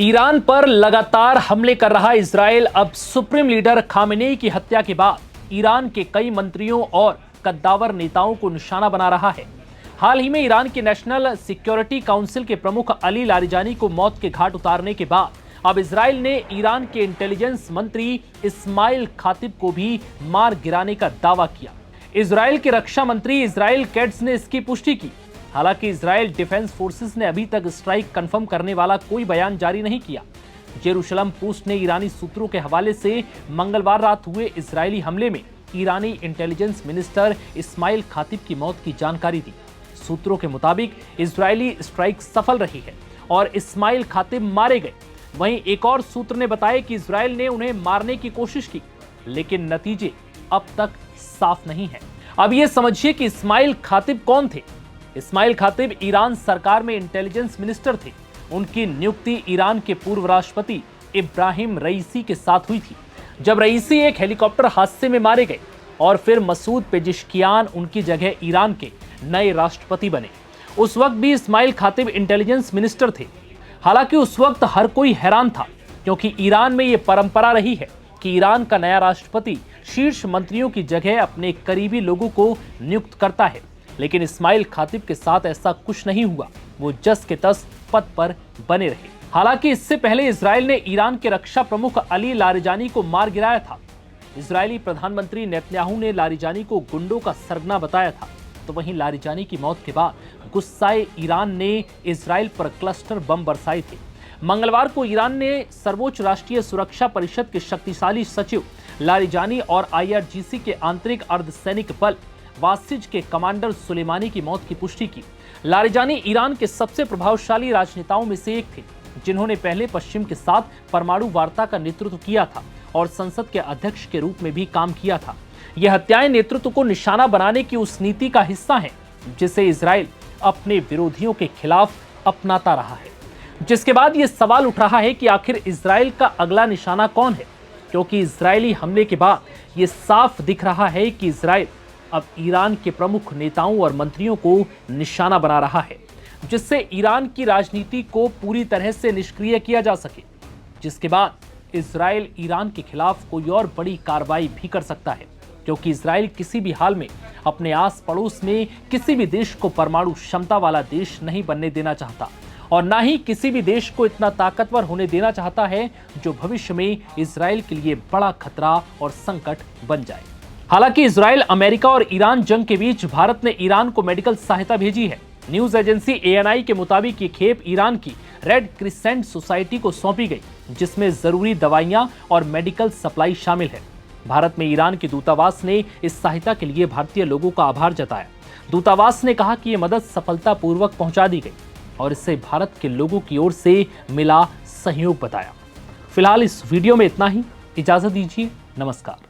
Iran पर लगातार हमले कर रहा इजराइल अब सुप्रीम लीडर खामेनेई की हत्या के बाद ईरान के कई मंत्रियों और कद्दावर नेताओं को निशाना बना रहा है। हाल ही में ईरान के नेशनल सिक्योरिटी काउंसिल के प्रमुख अली लारिजानी को मौत के घाट उतारने के बाद अब इजराइल ने ईरान के इंटेलिजेंस मंत्री इस्माइल खातिब को भी मार गिराने का दावा किया। इजराइल के रक्षा मंत्री इजराइल कैट्स ने इसकी पुष्टि की। हालांकि इजराइल डिफेंस फोर्सेस ने अभी तक स्ट्राइक कंफर्म करने वाला कोई बयान जारी नहीं किया। जेरूशलम पोस्ट ने ईरानी सूत्रों के हवाले से मंगलवार रात हुए इजरायली हमले में ईरानी इंटेलिजेंस मिनिस्टर इस्माइल खातिब की मौत की जानकारी दी। सूत्रों के मुताबिक इजरायली स्ट्राइक सफल रही है और इस्माइल खातिब मारे गए। वहीं एक और सूत्र ने बताया कि इजराइल ने उन्हें मारने की कोशिश की, लेकिन नतीजे अब तक साफ नहीं है। अब यह समझिए कि इस्माइल खातिब कौन थे। इस्माइल खातिब ईरान सरकार में इंटेलिजेंस मिनिस्टर थे। उनकी नियुक्ति ईरान के पूर्व राष्ट्रपति इब्राहिम रईसी के साथ हुई थी, जब रईसी एक हेलीकॉप्टर हादसे में मारे गए और फिर मसूद पेजिशकियान उनकी जगह ईरान के नए राष्ट्रपति बने। उस वक्त भी इस्माइल खातिब इंटेलिजेंस मिनिस्टर थे। हालांकि उस वक्त हर कोई हैरान था, क्योंकि ईरान में यह परंपरा रही है कि ईरान का नया राष्ट्रपति शीर्ष मंत्रियों की जगह अपने करीबी लोगों को नियुक्त करता है। लेकिन इस्माइल खातिब के साथ ऐसा कुछ नहीं हुआ। वो जस के तस पद पर बने रहे। हालांकि इससे पहले इजराइल ने ईरान के रक्षा प्रमुख अली लारिजानी को मार गिराया था। इजरायली प्रधानमंत्री नेतन्याहू ने लारिजानी को गुंडों का सरगना बताया था। तो वहीं लारिजानी की मौत के बाद गुस्साए ईरान ने इजराइल पर क्लस्टर बम बरसाए थे। मंगलवार को ईरान ने सर्वोच्च राष्ट्रीय सुरक्षा परिषद के शक्तिशाली सचिव लारिजानी और IRGC के आंतरिक अर्धसैनिक बल वासिज के कमांडर सुलेमानी की मौत की पुष्टि की। लारिजानी ईरान के सबसे प्रभावशाली राजनेताओं में से एक थे, जिन्होंने पहले पश्चिम के साथ परमाणु वार्ता का नेतृत्व किया था और संसद के अध्यक्ष के रूप में भी काम किया था। यह हत्याएं नेतृत्व को निशाना बनाने की उस नीति का हिस्सा हैं, जिसे इजराइल अपने विरोधियों के खिलाफ अपनाता रहा है। जिसके बाद यह सवाल उठ रहा है कि आखिर इजराइल का अगला निशाना कौन है, क्योंकि इजरायली हमले के बाद यह साफ दिख रहा है कि इजराइल अब ईरान के प्रमुख नेताओं और मंत्रियों को निशाना बना रहा है, जिससे ईरान की राजनीति को पूरी तरह से निष्क्रिय किया जा सके। जिसके बाद इजराइल ईरान के खिलाफ कोई और बड़ी कार्रवाई भी कर सकता है, क्योंकि इजराइल किसी भी हाल में अपने आस पड़ोस में किसी भी देश को परमाणु क्षमता वाला देश नहीं बनने देना चाहता और ना ही किसी भी देश को इतना ताकतवर होने देना चाहता है जो भविष्य में इजराइल के लिए बड़ा खतरा और संकट बन जाए। हालांकि इजराइल, अमेरिका और ईरान जंग के बीच भारत ने ईरान को मेडिकल सहायता भेजी है। न्यूज एजेंसी ANI के मुताबिक ये खेप ईरान की रेड क्रिसेंट सोसाइटी को सौंपी गई, जिसमें जरूरी दवाइयां और मेडिकल सप्लाई शामिल है। भारत में ईरान के दूतावास ने इस सहायता के लिए भारतीय लोगों का आभार जताया। दूतावास ने कहा कि ये मदद सफलतापूर्वक पहुंचा दी गई और इससे भारत के लोगों की ओर से मिला सहयोग बताया। फिलहाल इस वीडियो में इतना ही। इजाजत दीजिए। नमस्कार।